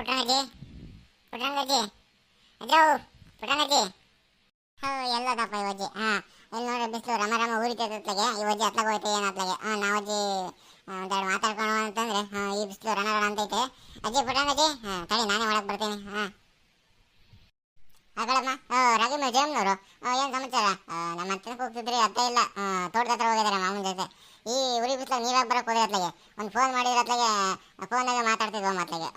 ಪುಟ್ಟಣಜ್ಜಿ ಪುಟ್ಟಣಜ್ಜಿ ಅಜ್ಜೋ ಪುಟ್ಟಣಜ್ಜಿ ಹೋ ಎಲ್ಲದಪ್ಪ ಇವಜ್ಜಿ ಇಲ್ಲಿ ನೋಡ್ರಿ ಬಿಸಿಲು ರಮ ರಮ ಊರಿತೈತತ್ಲಾಗೆ ಇವಜ್ಜಿ ಅತ್ಲಾಗ ಹೋಯ್ತು ಏನತ್ಲಾಗೆ ನಾವಜ್ಜಿ ಒಂದೆರಡು ಮಾತಾಡ್ಕೊಂಡು ಅಂತಂದ್ರೆ ಈ ಬಿಸಿಲು ರಣ ರಣ ಅಂತೈತೆ ಅಜ್ಜಿ ಪುಟ್ಟಣಜ್ಜಿ ತಡಿ ನಾನೇ ಒಳಗೆ ಬರ್ತೀನಿ ಅಗಳಮ್ಮ ರಾಗಿ ಜಯಮ್ನವರು ಏನು ಸಮಾಚಾರ ನಮ್ಮ ಹತ್ರಕ್ಕೆ ಹೋಗ್ತಿದ್ರಿ ಅತ್ತೆ ಇಲ್ಲ ತೋಟದ ಹತ್ರ ಹೋಗಿದ್ದಾರೆ ಮಾಮೂಲಿ ಜೊತೆ ಈ ಉರಿ ಬಿಸಿಲಾಗ ನೀರಾಗ ಬರೋಕೆ ಹೋದ್ರೆ ಅತ್ಲಾಗೆ ಒಂದು ಫೋನ್ ಮಾಡಿದ್ರೆ ಅತ್ಲಾಗೆ ಫೋನಾಗೆ ಮಾತಾಡ್ತಿದ್ವು ಮತ್ಲಾಗೆ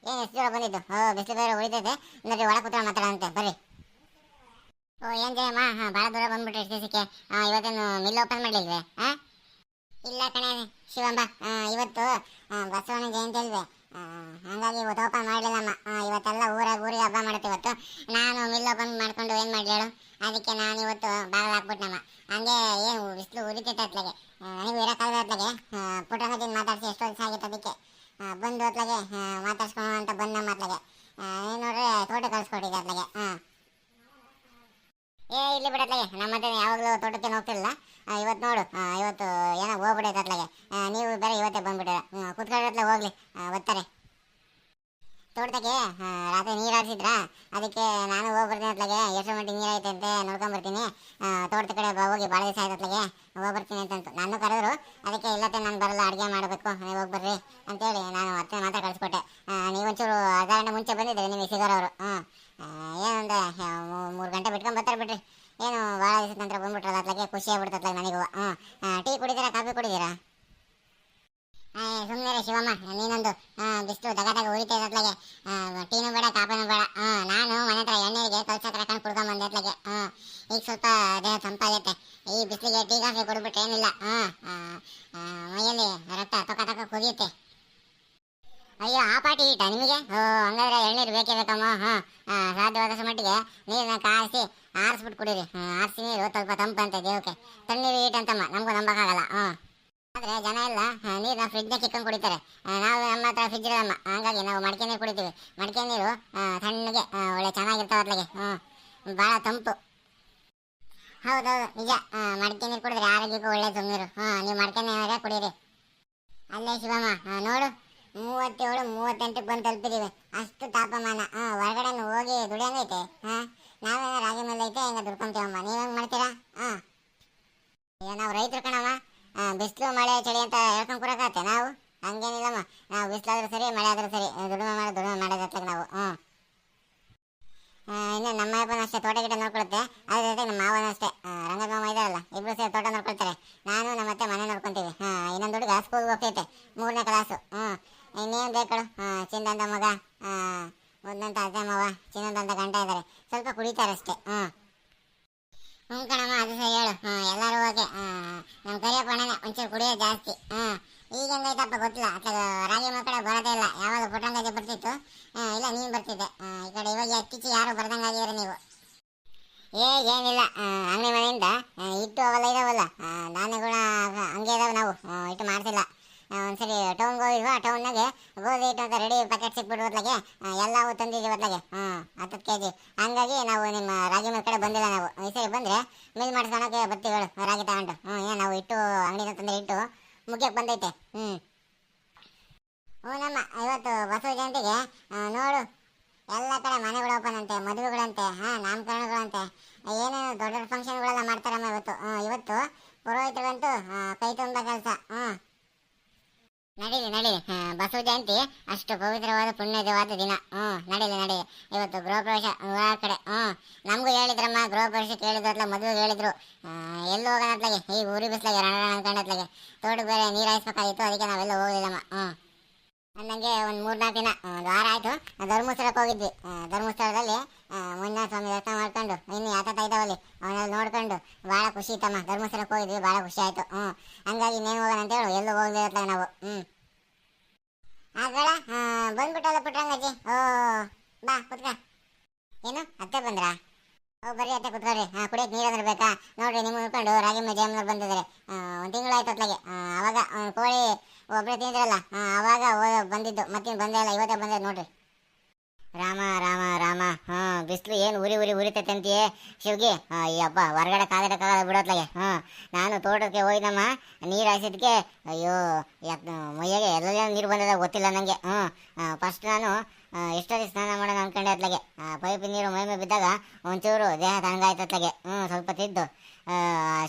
ಏನು ಎಷ್ಟು ದೂರ ಬಂದಿದ್ದು ಬಿಸಿಲು ಬೇರೆ ಉಳಿತೈತೆ ನೋಡ್ರಿ ಒಳಗೆ ಕೂತ್ಕೊಂಡು ಮಾತಾಡೋಂತೆ ಬರ್ರಿ ಏನು ಜಯಮ್ಮ ಭಾಳ ದೂರ ಬಂದ್ಬಿಟ್ರಿ ಎಷ್ಟು ದಿವಸಕ್ಕೆ ಇವತ್ತೇನು ಮಿಲ್ ಓಪನ್ ಮಾಡಲಿಲ್ವೇ ಇಲ್ಲ ಕಣೆ ಶಿವಂಬ ಇವತ್ತು ಬಸವಣ್ಣ ಜಯಂತಿ ಅಲ್ವೇ ಹಂಗಾಗಿ ಇವತ್ತು ಓಪನ್ ಮಾಡಲಿಲ್ಲಮ್ಮ ಇವತ್ತೆಲ್ಲ ಊರಿಗೆ ಹಬ್ಬ ಮಾಡುತ್ತೆ ಇವತ್ತು ನಾನು ಮಿಲ್ ಓಪನ್ ಮಾಡ್ಕೊಂಡು ಏನು ಮಾಡಲಿ ಹೇಳು ಅದಕ್ಕೆ ನಾನು ಇವತ್ತು ಬಾಗಿಲು ಹಾಕ್ಬಿಟ್ನಮ್ಮ ಹಂಗೆ ಏನು ಬಿಸಿಲು ಉರಿತೈತೆ ಅತ್ಲಾಗೆ ನನಗೂ ಇರೋಕ್ಕಾಗದ ಅತ್ಲಾಗೆ ಪುಟ್ಟಣಜಿನ ಮಾತಾಡಿಸಿ ಎಷ್ಟು ದಿವಸ ಆಗಿತ್ತು ಅದಕ್ಕೆ ಬಂದು ಅತ್ಲಾಗೆ ಮಾತಾಡ್ಸ್ಕೊಂಡು ಅಂತ ಬಂದಮ್ಮ ಅತ್ಲಾಗೆ ಏನು ನೋಡ್ರಿ ತೋಟ ಕಳಿಸ್ಕೊಟ್ಟಿದ್ದೆ ಅತ್ಲಾಗೆ ಇಲ್ಲಿ ಬಿಡತ್ಲಾಗೆ ನಮ್ಮ ಮತ್ತೆ ಯಾವಾಗಲೂ ತೋಟಕ್ಕೆ ಹೋಗ್ತಿರಲಿಲ್ಲ ಇವತ್ತು ನೋಡು ಇವತ್ತು ಏನೋ ಹೋಗ್ಬಿಡೈತೆ ಅತ್ಲಾಗೆ ನೀವು ಬೇರೆ ಇವತ್ತೇ ಬಂದ್ಬಿಟ್ಟಿರ ಕುತ್ಕೊಳ್ಳೋತ್ಲಾಗ ಹೋಗ್ಲಿ ಒತ್ತಾರೆ ತೋಟದಾಗೆ ರಾತ್ರಿ ನೀರು ಹಾರಿಸಿದ್ರ ಅದಕ್ಕೆ ನಾನು ಹೋಗ್ಬರ್ತೀನಿ ಅತ್ಲಾಗೆ ಎಷ್ಟು ಮಟ್ಟಿಗೆ ನೀರು ಐತೆ ಅಂತ ನೋಡ್ಕೊಂಬರ್ತೀನಿ ತೋಟದ ಕಡೆ ಹೋಗಿ ಭಾಳ ದಿವಸ ಆಯ್ತು ಅತ್ಲಾಗೆ ಹೋಗ್ಬರ್ತೀನಿ ಅಂತಂತು ನಾನು ಕರೆದ್ರು ಅದಕ್ಕೆ ಇಲ್ಲತ್ತೆ ನಾನು ಬರಲ್ಲ ಅಡುಗೆ ಮಾಡಬೇಕು ನೀವು ಹೋಗ್ಬರ್ರಿ ಅಂತೇಳಿ ನಾನು ಅತ್ತೆ ಮಾತ್ರ ಕಳಿಸ್ಕೊಟ್ಟೆ ನೀವೊಂಚೂರು ಅರ್ಧ ಗಂಟೆ ಮುಂಚೆ ಬಂದಿದ್ದರೆ ನಿಮಗೆ ಸಿಗೋರವರು ಏನಂದ್ರೆ 3 ಗಂಟೆ ಬಿಟ್ಕೊಂಡು ಬರ್ತಾರೆ ಬಿಡ್ರಿ ಏನು ಭಾಳ ದಿವಸದ ನಂತರ ಬಂದ್ಬಿಟ್ರಲ್ಲ ಅತ್ಲಾಗೆ ಖುಷಿ ಆಗ್ಬಿಡ್ತತ್ಲಾಗ ನನಗೂ ಟೀ ಕುಡಿತೀರಾ ಕಾಫಿ ಕುಡಿದ್ದೀರಾ ಸುಮ್ಮನೆ ಶಿವಮ್ಮ ನೀನೊಂದು ಬಿಸಿಲು ದಗ ಉಳಿತೈತೆ ಅತ್ಲಾಗೆ ಟೀನು ಬೇಡ ಕಾಫಿನೂ ಬೇಡ ನಾನು ಮನೆ ಹತ್ರ ಎಣ್ಣೆಗೆ ಕಲ್ಸಕ್ಕೆ ಹಾಕೊಂಡು ಕುಡ್ಕೊಂಬಂದೆ ಅತ್ಲಾಗೆ ಈಗ ಸ್ವಲ್ಪ ದೇಹ ತಂಪಾಗೈತೆ ಈ ಬಿಸಿಲಿಗೆ ಟೀ ಕಾಫಿ ಕುಡಿಬಿಟ್ರೆ ಏನಿಲ್ಲ ಮೈಯಲ್ಲಿ ರಕ್ತ ತೊಕ ಕುದಿಯುತ್ತೆ ಅಯ್ಯೋ ಆ ಪಾಟಿ ಈಟ ನಿಮಗೆ ಹಂಗಾದ್ರೆ ಎಳ್ನೀರು ಬೇಕೇ ಬೇಕಮ್ಮ ಸಾಧ್ಯವಾದಷ್ಟು ಮಟ್ಟಿಗೆ ನೀರನ್ನ ಕಾಯಿಸಿ ಆರಿಸ್ಬಿಟ್ಟು ಕುಡೀರಿ ಆರಿಸಿ ನೀರು ಸ್ವಲ್ಪ ತಂಪಂತೆ ದೇವಕ್ಕೆ ತಣ್ಣೀರು ಈಟ್ ಅಂತಮ್ಮ ನಮಗೂ ನಂಬಕ್ಕಾಗಲ್ಲ ಆದರೆ ಜನ ಎಲ್ಲ ನೀರನ್ನ ಫ್ರಿಜ್ನ ಕಿತ್ಕೊಂಡು ಕುಡಿತಾರೆ ನಾವು ನಮ್ಮ ಹತ್ರ ಫ್ರಿಜ್ ಇರಲ್ಲಮ್ಮ ಹಂಗಾಗಿ ನಾವು ಮಡಿಕೆ ನೀರು ಕುಡಿತೀವಿ ಮಡಿಕೆ ನೀರು ತಣ್ಣಗೆ ಒಳ್ಳೆ ಚೆನ್ನಾಗಿರ್ತಾವೆ ಅತ್ಲಾಗೆ ಭಾಳ ತಂಪು ಹೌದೌದು ನಿಜ ಮಡಿಕೆ ನೀರು ಕುಡಿದ್ರೆ ಆರೋಗ್ಯಕ್ಕೂ ಒಳ್ಳೆಯದು ನೀರು ನೀವು ಮಡಿಕೆ ನೀರೇ ಕುಡೀರಿ ಅಲ್ಲೇ ಶಿವಮ್ಮ ನೋಡು 37 38ಕ್ಕೆ ಬಂದು ತಲುಪಿದ್ದೀವಿ ಅಷ್ಟು ತಾಪಮಾನ ಹೊರಗಡೆ ಹೋಗಿ ದುಡಿಯಂಗೈತೆ ನಾವೇನೋ ರಾಗಿ ಮೇಲೆ ಐತೆ ಹಿಂಗೆ ದುಡ್ಕೊಂತೀವಮ್ಮ ನೀವು ಹೆಂಗೆ ಮಾಡ್ತೀರಾ ನಾವು ರೈತರು ಕಣಮ್ಮ ಬಿಸಿಲು ಮಳೆ ಚಳಿ ಅಂತ ಹೇಳ್ಕೊಂಡು ಕೂರಕತ್ತೆ ನಾವು ಹಂಗೇನಿಲ್ಲಮ್ಮ ನಾವು ಬಿಸಿಲಾದ್ರೂ ಸರಿ ಮಳೆ ಆದ್ರೂ ಸರಿ ದುಡಿಮೆ ಮಾಡೋದತ್ಲಾಗ ನಾವು ಇನ್ನು ನಮ್ಮ ಅಪ್ಪನ ಅಷ್ಟೇ ತೋಟ ಗಿಡ ನೋಡ್ಕೊಳುತ್ತೆ ಅದ್ರ ಜೊತೆಗೆ ನಮ್ಮ ಮಾವನ ಅಷ್ಟೇ ರಂಗದ ಮಾವ ಇದಾರಲ್ಲ ಇಬ್ರು ಸೇರಿ ತೋಟ ನೋಡ್ಕೊಳ್ತಾರೆ ನಾನು ನಮ್ಮ ಅತ್ತೆ ಮನೆ ನೋಡ್ಕೊಂತೀವಿ ಇನ್ನೊಂದು ಹುಡುಗ ಸ್ಕೂಲ್ಗೆ ಹೋಗ್ತೈತೆ 3ನೇ ಕ್ಲಾಸು ಇನ್ನೇನು ಬೇಕಳು ಚಿನ್ನದಂತ ಮಗ ಮುದ್ದಂತ ಅಜ್ಜ ಮಾವ ಚಿನ್ನದಂತ ಗಂಟ ಇದ್ದಾರೆ ಸ್ವಲ್ಪ ಕುಡಿತಾರೆ ಅಷ್ಟೇ ಕಣಮ್ಮ ಅದು ಸರಿ ಹೇಳು ಎಲ್ಲರೂ ಹೋಗಿ ನಮ್ಮ ಕರಿಯಪ್ಪ ಅಣ್ಣನೇ ಒಂಚೂರು ಕುಡಿಯೋದು ಜಾಸ್ತಿ ಈಗ ಹೆಂಗೈತಪ್ಪ ಗೊತ್ತಿಲ್ಲ ಅತ್ಲಾಗ ರಾಗಿ ಮಕ್ಕಳ ಬರೋದೇ ಇಲ್ಲ ಯಾವಾಗ ಪುಟ್ಟಂಗಾಜಿ ಬರ್ತಿತ್ತು ಇಲ್ಲ ನೀನು ಬರ್ತಿದ್ದೆ ಈ ಕಡೆ ಇವಾಗ ಇತ್ತೀಚೆಗೆ ಯಾರು ಬರ್ದಂಗಾಗಿದ್ದಾರೆ ನೀವು ಏನಿಲ್ಲ ಅಂಗಡಿ ಮನೆಯಿಂದ ಇಟ್ಟು ಅವೆಲ್ಲ ಇದಾವಲ್ಲ ಧಾನ್ಯಗಳು ಹಂಗೆ ಇದಾವೆ ನಾವು ಇಟ್ಟು ಮಾಡ್ತಿಲ್ಲ ಒಂದ್ಸರಿ ಟೌನ್ಗೆ ಹೋಗಿದ್ವಾ ಟೌನ್ನಾಗೆ ಗೋಧಿ ಹಿಟ್ಟು ಅಂತ ರೆಡಿ ಪ್ಯಾಕೆಟ್ ಸಿಕ್ಬಿಡ್ವತ್ಲಾಗೆ ಎಲ್ಲವೂ ತಂದಿದ್ದೀವಿ ಅತ್ಲಾಗೆ 10 kg ಹಂಗಾಗಿ ನಾವು ನಿಮ್ಮ ರಾಗಿ ಮಿಲ್ ಕಡೆ ಬಂದಿಲ್ಲ ನಾವು ಈ ಸರಿ ಬಂದರೆ ಮಿಲ್ ಮಾಡಿಸ್ಕೊಳಕ್ಕೆ ಬರ್ತೀವಿ ಹೇಳು ರಾಗಿ ತಗೊಂಡು ಏನು ನಾವು ಇಟ್ಟು ಅಂಗಡಿನ ತಂದರೆ ಇಟ್ಟು ಮುಗಿಯಕ್ಕೆ ಬಂದೈತೆ ನಮ್ಮ ಇವತ್ತು ಬಸವ ಜಯಂತಿಗೆ ನೋಡು ಎಲ್ಲ ಕಡೆ ಮನೆಗಳು ಓಪನ್ ಅಂತೆ ಮದುವೆಗಳಂತೆ ನಾಮಕರಣಗಳಂತೆ ಏನೇನು ದೊಡ್ಡ ದೊಡ್ಡ ಫಂಕ್ಷನ್ಗಳೆಲ್ಲ ಮಾಡ್ತಾರಮ್ಮ ಇವತ್ತು ಪುರೋಹಿತರಂತೂ ಕೈ ತುಂಬ ಕೆಲಸ ನಡೀಲಿ ಬಸವ ಜಯಂತಿ ಅಷ್ಟು ಪವಿತ್ರವಾದ ಪುಣ್ಯವಾದ ದಿನ ನಡೀಲಿ ಇವತ್ತು ಗೃಹ ಪ್ರವೇಶ ಕಡೆ ನಮಗೂ ಹೇಳಿದ್ರಮ್ಮ ಗೃಹ ಪ್ರವೇಶಕ್ಕೆ ಹೇಳಿದ್ರತ್ಲ ಮದುವೆಗೆ ಹೇಳಿದ್ರು ಎಲ್ಲೂ ಹೋಗೋಣ ಅತ್ಲಾಗೆ ಈ ಊರಿ ಬಿಸ್ಲಾಗೆ ರಣ ಅನ್ಕೊಂಡತ್ಲಾಗೆ ತೋಟಕ್ಕೆ ಬೇರೆ ನೀರು ಹಾಯಿಸ್ಬೇಕಾಗಿತ್ತು ಅದಕ್ಕೆ ನಾವೆಲ್ಲ ಹೋಗಲಿಲ್ಲಮ್ಮ ನನಗೆ ಒಂದು 3-4 ದಿನ ಒಂದು ವಾರ ಆಯಿತು ಧರ್ಮಸ್ಥಳಕ್ಕೆ ಹೋಗಿದ್ವಿ ಧರ್ಮಸ್ಥಳದಲ್ಲಿ ಮಂಜುನಾಥ ಸ್ವಾಮಿ ದರ್ಶನ ಮಾಡ್ಕೊಂಡು ಇನ್ನು ಯಾತ ಇದ್ದಾವಲ್ಲಿ ಅವನ್ನೆಲ್ಲ ನೋಡ್ಕೊಂಡು ಭಾಳ ಖುಷಿ ಇತ್ತಮ್ಮ ಧರ್ಮಸ್ಥಳಕ್ಕೆ ಹೋಗಿದ್ವಿ ಭಾಳ ಖುಷಿ ಆಯಿತು ಹಂಗಾಗಿ ಇನ್ನೇನು ಹೋಗೋಣ ಅಂತೇಳಿ ಎಲ್ಲೂ ಹೋಗ್ಲಿರತ್ಲಾಗ ನಾವು ಆಗಳ ಬಂದ್ಬಿಟ್ಟಲ್ಲ ಪುಟ್ರಂಗಜ್ಜಿ ಬಾ ಕುತ್ಕ ಏನು ಅತ್ತೆ ಬಂದ್ರಾ ಬರ್ರಿ ಅತ್ತೆ ಕುತ್ಕೊಳ್ರಿ ಕುಡಿಯಕ್ಕೆ ನೀರಾದ್ರೆ ಬೇಕಾ ನೋಡ್ರಿ ನಿಮ್ಮ ಉಳ್ಕೊಂಡು ರಾಗಿ ಜಯಮ್ಮನವ್ರು ಬಂದಿದ್ದಾರೆ 1 ತಿಂಗಳಾಯ್ತು ಅತ್ಲಾಗೆ ಅವಾಗ ಕೋಳಿ ಒಬ್ಬರೇ ತಿಂದ್ರಲ್ಲ ಅವಾಗ ಬಂದಿದ್ದು ಮತ್ತೇನು ಬಂದೇ ಇಲ್ಲ ಇವತ್ತೇ ಬಂದೆ ನೋಡ್ರಿ ರಾಮ ರಾಮ ರಾಮ ಬಿಸಿಲು ಏನು ಉರಿತೈತೆ ಅಂತೀಯೇ ಶಿವ್ಗಿ ಅಯ್ಯಪ್ಪ ಹೊರಗಡೆ ಕಾಲಿಡಕ್ಕಾಗಲ್ಲ ಬಿಡೋತ್ಲಾಗೆ ನಾನು ತೋಟಕ್ಕೆ ಹೋಯ್ದಮ್ಮ ನೀರು ಹಾಯಿಸಿದ್ಕೆ ಅಯ್ಯೋ ಮೈಯಾಗೆ ಎಲ್ಲ ನೀರು ಬಂದದ ಗೊತ್ತಿಲ್ಲ ನನಗೆ ಫಸ್ಟ್ ನಾನು ಎಷ್ಟೊತ್ತಿಗೆ ಸ್ನಾನ ಮಾಡೋಣ ಅನ್ಕೊಂಡೆ ಅತ್ಲಾಗೆ ಪೈಪ್ ನೀರು ಮೈಮೆ ಬಿದ್ದಾಗ ಒಂಚೂರು ದೇಹ ತಣ್ಣಗಾಯ್ತು ಅತ್ಲಾಗೆ. ಸ್ವಲ್ಪ ತಿದ್ದು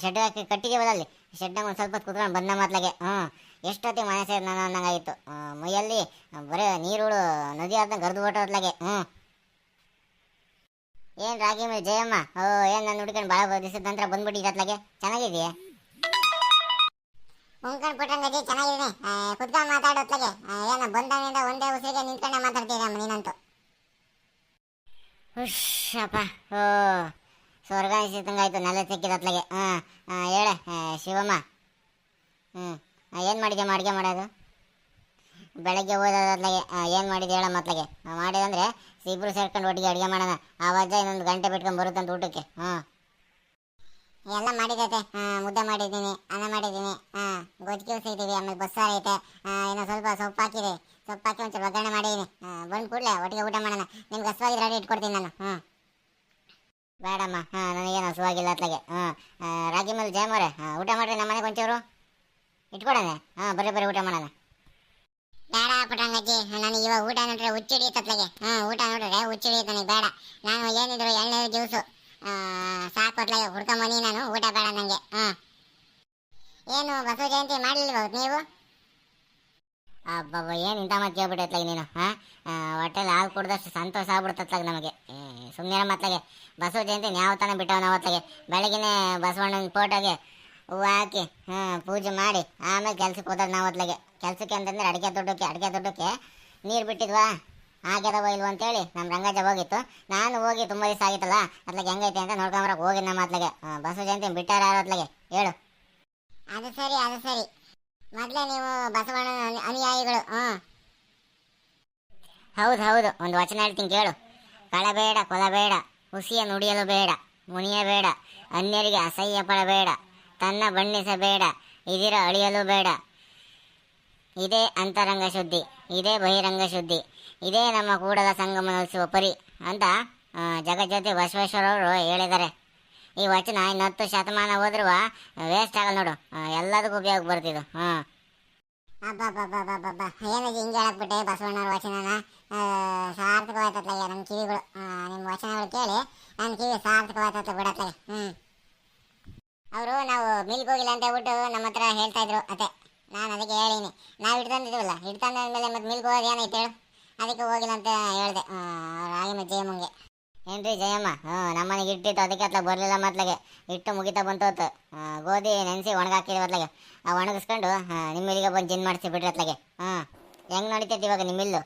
ಶೆಡ್ ಹಾಕಿ ಕಟ್ಟಿಗೆ ಬದಲಿ ಶೆಡ್ನಾಗ ಒಂದು ಸ್ವಲ್ಪ ಕುತ್ಕೊಂಡು ಬಂದ ಮಾತ್ಲಾಗೆ. ಎಷ್ಟೊತ್ತಿಗೆ ಮನೆ ಸೇರಿ ನಾನು ಅನ್ನಂಗಾಗಿತ್ತು. ಮೈಯಲ್ಲಿ ಬರೀ ನೀರುಳು ನದಿ ಆದ ಗರ್ದು ಹೊಟ್ಟೋತ್ಲಾಗೆ. ಏನು ರಾಗಿ ಮೇಲೆ ಜಯಮ್ಮ, ಏನು ನಾನು ಹುಡ್ಕೊಂಡು ಭಾಳ ದಿವಸದ ನಂತರ ಬಂದ್ಬಿಟ್ಟಿದ್ದೆ ಅತ್ಲಾಗೆ. ಚೆನ್ನಾಗಿದೆಯಾ? ಉಂಕಂಡು ಪುಟ್ಟಂಗಜಿ ಚೆನ್ನಾಗಿದ್ದೀನಿ. ಕುತ್ಕೊಂಡು ಮಾತಾಡೋತ್ಲಾಗೆ ಏನು ಬಂದಾಗಿಂದ ಒಂದೇ ಉಸಿರಿಗೆ ನಿಂತ್ಕೊಂಡೆ ಮಾತಾಡ್ತೀರಮ್ಮ ನೀನಂತೂ. ಹುಷಪ್ಪ, ಸ್ವರ್ಗ ಅನಿಸಿದಂಗಾಯ್ತು ನೆಲ ಸಿಕ್ಕಿದತ್ಲಾಗೆ. ಹೇಳೆ ಶಿವಮ್ಮ. ಏನು ಮಾಡಿದ್ಯಮ್ಮ ಅಡುಗೆ ಮಾಡೋದು? ಬೆಳಗ್ಗೆ ಓದೋದ್ಲಾಗೆ ಏನು ಮಾಡಿದೆ ಹೇಳ ಮತ್ಲಾಗೆ. ಮಾಡಿದಂದ್ರೆ ಇಬ್ಬರು ಸೇರ್ಕೊಂಡು ಒಟ್ಟಿಗೆ ಅಡುಗೆ ಮಾಡೋಣ. ಆ ವಜ್ಜ ಇನ್ನೊಂದು ಗಂಟೆ ಬಿಟ್ಕೊಂಡು ಬರುತ್ತಂತ ಊಟಕ್ಕೆ. ಎಲ್ಲ ಮಾಡಿದೈತೆ. ಮುದ್ದೆ ಮಾಡಿದ್ದೀನಿ, ಅನ್ನ ಮಾಡಿದ್ದೀನಿ, ಗೊಜ್ಜಿಗೆ ಉಸಿದ್ದೀವಿ, ಆಮೇಲೆ ಬಸ್ಸಾರು ಐತೆ, ಇನ್ನೂ ಸ್ವಲ್ಪ ಸೊಪ್ಪು ಹಾಕಿದೆ. ಸೊಪ್ಪು ಹಾಕಿ ಒಂಚೂರು ಒಗ್ಗರಣೆ ಮಾಡಿದ್ದೀನಿ. ಬಂದು ಕೂಡಲೇ ಒಟ್ಟಿಗೆ ಊಟ ಮಾಡೋಣ. ನಿಮ್ಗೆ ಹಸುವಾಗಿ ರೆಡಿ ಇಟ್ಕೊಡ್ತೀನಿ ನಾನು. ಬೇಡಮ್ಮ, ನನಗೇನು ಹಸುವಾಗಿಲ್ಲ ಅತ್ಲಾಗೆ. ರಾಗಿ ಮೇಲೆ ಜಯಮವ್ರೆ, ಊಟ ಮಾಡಿರಿ ನಮ್ಮ ಮನೆಗೆ ಒಂಚೂರು ಇಟ್ಕೊಡೋಣ. ಬರ್ರಿ ಊಟ ಮಾಡೋಣ. ಬೇಡ ಪುಟ್ಟಂಗಜ್ಜಿ, ನನಗೆ ಇವಾಗ ಊಟ ನೋಡ್ರೆ ಹುಚ್ಚಿಡಿಯತ್ತತ್ಲಾಗೆ. ಊಟ ನೋಡ್ರೆ ಹುಚ್ಚಿಡಿಯುತ್ತೆ ನನಗೆ. ಬೇಡ, ನಾನು ಏನಿದ್ರು ಎಣ್ಣೆ ಜ್ಯೂಸು ಸಾಕು ಅತ್ಲಾಗೆ ಹುಡ್ಕೊಂಬನಿ ನಾನು. ಊಟ ಬೇಡ ನನಗೆ. ಏನು ಬಸವ ಜಯಂತಿ ಮಾಡಲಿಲ್ವ ನೀವು? ಅಬ್ಬಬ್ಬ, ಏನು ಇಂಥ ಮಾತು ಕೇಳ್ಬಿಟ್ಟತ್ಲಾಗ ನೀನು. ಹೊಟ್ಟೆಲಿ ಹಾಲು ಕುಡ್ದಷ್ಟು ಸಂತೋಷ ಆಗ್ಬಿಡ್ತತ್ಲಾಗ ನಮಗೆ. ಸುಮ್ಮನೆ ಮತ್ಲಾಗೆ ಬಸವ ಜಯಂತಿ ಯಾವ ತಾನೇ ಬಿಟ್ಟವ ನಾವು ಅತ್ಲಾಗೆ. ಬೆಳಗಿನೇ ಬಸವಣ್ಣನ ಫೋಟೋಗೆ ಹೂವು ಹಾಕಿ ಪೂಜೆ ಮಾಡಿ ಆಮೇಲೆ ಕೆಲ್ಸಕ್ಕೆ ಹೋದಾಗ ನಾವು ಅತ್ಲಾಗೆ. ಕೆಲಸಕ್ಕೆ ಅಂತಂದ್ರೆ ಅಡಿಕೆ ದೊಡ್ಡಕ್ಕೆ ನೀರು ಬಿಟ್ಟಿದ್ವಾ, ಆಗ್ಯದವ ಇಲ್ವ ಅಂತೇಳಿ ನಮ್ಮ ರಂಗಜ್ಜ ಹೋಗಿತ್ತು. ನಾನು ಹೋಗಿ ತುಂಬ ದಿವಸ ಆಗಿತ್ತಲ್ಲ ಅತ್ಲಾಗೆ ಹೆಂಗೈತೆ ಅಂತ ನೋಡ್ಕೊಂಬರಕ್ಕೆ ಹೋಗಿ ನಮ್ಮ ಅತ್ಲಾಗೆ. ಬಸವ ಜಯಂತಿ ಬಿಟ್ಟಾರ ಯಾರು ಅತ್ಲಾಗೆ ಹೇಳು? ಅದು ಸರಿ. ಮೊದಲೇ ನೀವು ಬಸವಣ್ಣ ಅನುಯಾಯಿಗಳು. ಹೌದು, ಒಂದು ವಚನ ಹೇಳ್ತೀನಿ ಕೇಳು. ಕಳಬೇಡ, ಕೊಲಬೇಡ, ಹುಸಿಯ ನುಡಿಯಲು ಬೇಡ, ಮುನಿಯಬೇಡ, ಅನ್ಯರಿಗೆ ಅಸಹ್ಯ ಪಡಬೇಡ, ತನ್ನ ಬಣ್ಣಿಸಬೇಡ, ಇದಿರ ಅಳಿಯಲು ಬೇಡ. ಇದೇ ಅಂತರಂಗ ಶುದ್ಧಿ, ಇದೇ ಬಹಿರಂಗ ಶುದ್ಧಿ, ಇದೇ ನಮ್ಮ ಕೂಡಲ ಸಂಗಮನೋತ್ಸವ ಪರಿ ಅಂತ ಜಗಜ್ಯೋತಿ ಬಸವೇಶ್ವರವರು ಹೇಳಿದ್ದಾರೆ. ಈ ವಚನ 10 ಶತಮಾನ ಹೋದ್ರೂ ವೇಸ್ಟ್ ಆಗಲ್ಲ ನೋಡು, ಎಲ್ಲದಕ್ಕೂ ಉಪಯೋಗ ಬರ್ತಿದ್ದು. ಅಬ್ಬಬ್ಬಬ್ಬಬ್ಬಬ್ಬ, ಏನಾಗಿ ಹಿಂಗೆ ಹೇಳಕ್ಬಿಟ್ಟೆ ಬಸವಣ್ಣವ್ರ ವಚನನ. ಸಾರ್ಥಕವಾಯ್ತತ್ಲಾಗೆ ನನ್ನ ಕಿವಿಗಳು. ನಿಮ್ಮ ವಚನಗಳು ಕೇಳಿ ನನ್ನ ಕಿವಿ ಸಾರ್ಥಕವಾಯ್ತತ್ಲ ಬಿಡತ್ಲಾಗೆ. ಅವರು ನಾವು ಮಿಲ್ಗೆ ಹೋಗಿಲ್ಲ ಅಂತ ಹೇಳ್ಬಿಟ್ಟು ನಮ್ಮ ಹತ್ರ ಹೇಳ್ತಾ ಇದ್ರು. ಅದೇ ನಾನು ಅದಕ್ಕೆ ಹೇಳಿನಿ, ನಾವು ಹಿಡ್ತಂದಿದ್ದೀವಲ್ಲ, ಹಿಡ್ತಂದ್ಮೇಲೆ ಮತ್ತೆ ಮಿಲ್ಗೆ ಹೋಗೋದು ಏನೈತೆ ಹೇಳು? ಅದಕ್ಕೆ ಹೋಗಿಲ್ಲ ಅಂತ ಹೇಳಿದೆ ರಾಗಿ ಜಯಮ್ಮಂಗೆ. ಏನ್ರಿ ಜಯಮ್ಮ, ನಮ್ಮನೆಗೆ ಇಟ್ಟಿತ್ತು, ಅದಕ್ಕೆ ಅತ್ಲಾಗ ಬರಲಿಲ್ಲ ಮತ್ಲಾಗೆ. ಇಟ್ಟು ಮುಗಿತಾ ಬಂತೋತು. ಗೋಧಿ ನೆನೆಸಿ ಒಣಗಾಕಿದ್ವಿ ಅತ್ಲಾಗೆ. ಒಣಗಿಸ್ಕೊಂಡು ನಿಮ್ಮಿಲ್ಲಿಗೆ ಬಂದು ಜಿನ್ ಮಾಡಿಸಿ ಬಿಡ್ರಿ ಅತ್ಲಾಗೆ. ಹೆಂಗೆ ನಡೀತೈತಿ ಇವಾಗ ನಿಮ್ಮಿಲ್ಲು?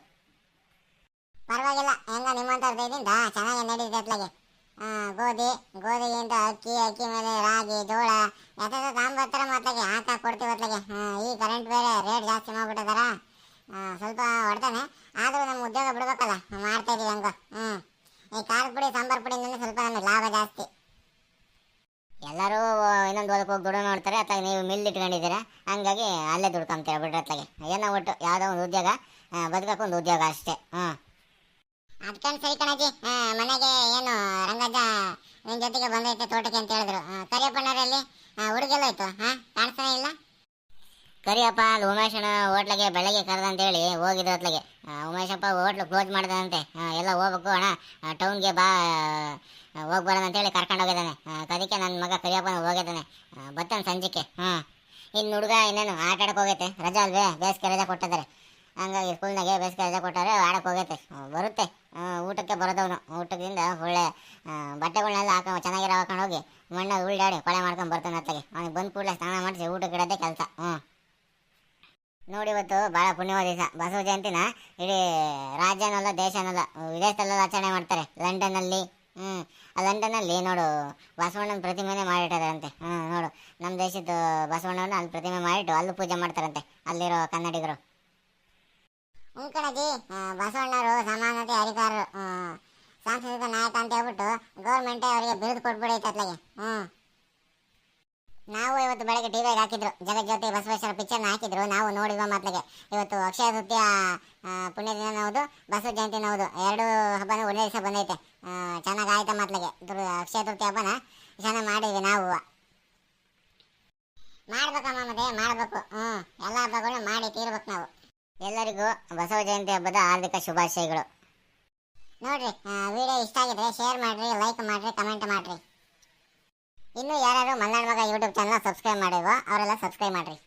ಪರವಾಗಿಲ್ಲ, ಹೆಂಗ ನಿಮ್ಮಂಥ ಇದರಿಂದ ಚೆನ್ನಾಗಿ ನಡೀತೈತೆ ಅತ್ಲಾಗೆ. ಗೋಧಿಗಿಂತ ಅಕ್ಕಿ ಮೇಲೆ ರಾಗಿ, ಜೋಳ ಯಾವ್ದು ತಾಂಬತ್ತರ ಮತ್ಲಾಗೆ ಹಾಕಿ ಕೊಡ್ತೀವಿ ಅತ್ಲಾಗೆ. ಈ ಕರೆಂಟ್ ಬೇರೆ ರೇಟ್ ಜಾಸ್ತಿ ಮಾಡ್ಬಿಟ್ಟಿದಾರ. ಸ್ವಲ್ಪ ಹೊಡ್ತಾನೆ, ಆದರೂ ನಮ್ಮ ಉದ್ಯೋಗ ಬಿಡ್ಬೇಕಲ್ಲ, ಮಾಡ್ತಾ ಇದೀವಿ ಹಂಗ. ಈ ಖಾರದ ಪುಡಿ ಸಾಂಬಾರು ಪುಡಿನಲ್ಲಿ ಸ್ವಲ್ಪ ನಮಗೆ ಲಾಭ ಜಾಸ್ತಿ. ಎಲ್ಲರೂ ಇನ್ನೊಂದು ಹೊಲಕ್ಕೆ ಹೋಗಿ ದುಡ್ಡು ನೋಡ್ತಾರೆ, ಅತ್ಲಾಗೆ ನೀವು ಮಿಲ್ ಇಟ್ಕೊಂಡಿದ್ದೀರಾ, ಹಂಗಾಗಿ ಅಲ್ಲೇ ದುಡ್ಕೊಂತೀರ ಬಿಡ್ರಿ ಅತ್ಲಾಗೆ. ಏನೋ ಒಟ್ಟು ಯಾವುದೋ ಒಂದು ಉದ್ಯೋಗ, ಬದುಕಕ್ಕೊಂದು ಉದ್ಯೋಗ ಅಷ್ಟೇ. ಅದಕ್ಕೇನು ಸರಿ ಕಣಜ್ಜಿ. ಮನೆಗೆ ಏನು ರಂಗಜ್ಜ ನಿನ್ನ ಜೊತೆಗೆ ಬಂದೈತೆ ತೋಟಕ್ಕೆ ಅಂತ ಹೇಳಿದ್ರು. ಕರಿಯಪ್ಪಣ್ಣರಲ್ಲಿ ಹುಡುಗೆಲ್ಲ ಆಯ್ತು, ಕಾಣಿಸ್ತಾನೆ ಇಲ್ಲ. ಕರಿಯಪ್ಪ ಅಲ್ಲಿ ಉಮೇಶನ ಹೋಟ್ಲಿಗೆ ಬೆಳಗ್ಗೆ ಕರೆದಂತೇಳಿ ಹೋಗಿದ್ರು ಅತ್ಲಾಗೆ. ಉಮೇಶಪ್ಪ ಹೋಟ್ಲು ಕ್ಲೋಸ್ ಮಾಡ್ದಂತೆ. ಎಲ್ಲ ಹೋಗ್ಬೇಕು ಅಣ್ಣ, ಟೌನ್ಗೆ ಬಾ, ಹೋಗ್ಬಾರ್ದು ಅಂತೇಳಿ ಕರ್ಕೊಂಡು ಹೋಗಿದ್ದಾನೆ. ಅದಕ್ಕೆ ನನ್ನ ಮಗ ಕರಿಯಪ್ಪನ ಹೋಗಿದ್ದಾನೆ, ಬರ್ತಾನೆ ಸಂಜೆಗೆ. ಇನ್ನು ಹುಡುಗ ಇನ್ನೇನು ಆಟ ಆಡಕ್ಕೆ ಹೋಗೈತೆ, ರಜಾ ಅಲ್ವೇ, ಬೇಸಿಗೆ ರಜಾ ಕೊಟ್ಟಿದ್ದಾರೆ. ಹಂಗಾಗಿ ಸ್ಕೂಲ್ನಾಗೆ ಬೇಸಿಗೆ ರಜಾ ಕೊಟ್ಟಾರೆ, ಆಡಕ್ಕೆ ಹೋಗೈತೆ. ಬರುತ್ತೆ ಊಟಕ್ಕೆ ಬರೋದವನು. ಊಟದಿಂದ ಒಳ್ಳೆ ಬಟ್ಟೆಗಳನ್ನೆಲ್ಲ ಚೆನ್ನಾಗಿರೋ ಹಾಕೊಂಡು ಹೋಗಿ ಮಣ್ಣಲ್ಲಿ ಉಳ್ಳಾಡಿ ಕೊಳೆ ಮಾಡ್ಕೊಂಡು ಬರ್ತಾನೆ ಅತ್ಲಾಗೆ. ಅವ್ನಿಗೆ ಬಂದು ಕೂಡಲೇ ಸ್ನಾನ ಮಾಡಿಸಿ ಊಟಕ್ಕೆ ಇಡೋದೇ ಕೆಲಸ. ನೋಡಿ, ಇವತ್ತು ಭಾಳ ಪುಣ್ಯವಾದ ದಿವಸ. ಬಸವ ಜಯಂತಿನ ಇಡೀ ರಾಜ್ಯನಲ್ಲ, ದೇಶನಲ್ಲ, ವಿದೇಶದಲ್ಲೆಲ್ಲ ಆಚರಣೆ ಮಾಡ್ತಾರೆ. ಲಂಡನ್ನಲ್ಲಿ ಲಂಡನ್ನಲ್ಲಿ ನೋಡು ಬಸವಣ್ಣನ ಪ್ರತಿಮೆನೇ ಮಾಡಿಟ್ಟಿದಾರಂತೆ. ನೋಡು, ನಮ್ಮ ದೇಶದ ಬಸವಣ್ಣನ ಅಲ್ಲಿ ಪ್ರತಿಮೆ ಮಾಡಿಟ್ಟು ಅಲ್ಲೂ ಪೂಜೆ ಮಾಡ್ತಾರಂತೆ ಅಲ್ಲಿರೋ ಕನ್ನಡಿಗರು. ಕಣಜಿ, ಬಸವಣ್ಣವರು ಸಮಾನತೆ ಹರಿಕಾರರು, ಸಾಂಸ್ಕೃತಿಕ ನಾಯಕ ಅಂತ ಹೇಳ್ಬಿಟ್ಟು ಗೌರ್ಮೆಂಟೇ ಅವರಿಗೆ ಬಿರುದು ಕೊಟ್ಬಿಡೈತೆ ಅತ್ಲಾಗೆ. ನಾವು ಇವತ್ತು ಬೆಳಗ್ಗೆ ಟಿವಿಗೆ ಹಾಕಿದ್ರು, ಜಗಜ್ಯೋತಿ ಬಸವೇಶ್ವರ ಪಿಕ್ಚರ್ನ ಹಾಕಿದ್ರು, ನಾವು ನೋಡಿದ್ವ ಮಾತ್ಲಾಗೆ. ಇವತ್ತು ಅಕ್ಷಯ ತೃತೀಯ ಪುಣ್ಯ ದಿನ ಹೌದು, ಬಸವ ಜಯಂತಿನ ಹೌದು, 2 ಹಬ್ಬನೂ ಒಂದೇ ದಿವಸ ಬಂದೈತೆ. ಚೆನ್ನಾಗಿ ಆಯ್ತಾ ಮಾತ್ಲಾಗೆ. ಅಕ್ಷಯ ತೃತೀಯ ಹಬ್ಬನ ಚೆನ್ನಾಗಿ ಮಾಡಿದ್ವಿ ನಾವು. ಮಾಡ್ಬೇಕಮ್ಮ, ಮತ್ತೆ ಮಾಡಬೇಕು. ಎಲ್ಲ ಹಬ್ಬಗಳನ್ನ ಮಾಡಿ ತೀರ್ಬೇಕು ನಾವು. ಎಲ್ಲರಿಗೂ ಬಸವ ಜಯಂತಿ ಹಬ್ಬದ ಹಾರ್ದಿಕ ಶುಭಾಶಯಗಳು. ನೋಡ್ರಿ ವಿಡಿಯೋ ಇಷ್ಟ ಆಗಿದ್ರೆ ಶೇರ್ ಮಾಡ್ರಿ, ಲೈಕ್ ಮಾಡ್ರಿ, ಕಮೆಂಟ್ ಮಾಡ್ರಿ. ಇನ್ನು ಯಾರು ಮಲ್ನಾಡ್ ಮಗ ಯೂಟ್ಯೂಬ್ ಚಾನಲ್ ಸಬ್ಸ್ಕ್ರೈಬ್ ಮಾಡಿಲ್ವೋ ಅವರೆಲ್ಲ ಸಬ್ಸ್ಕ್ರೈಬ್ ಮಾಡ್ರಿ.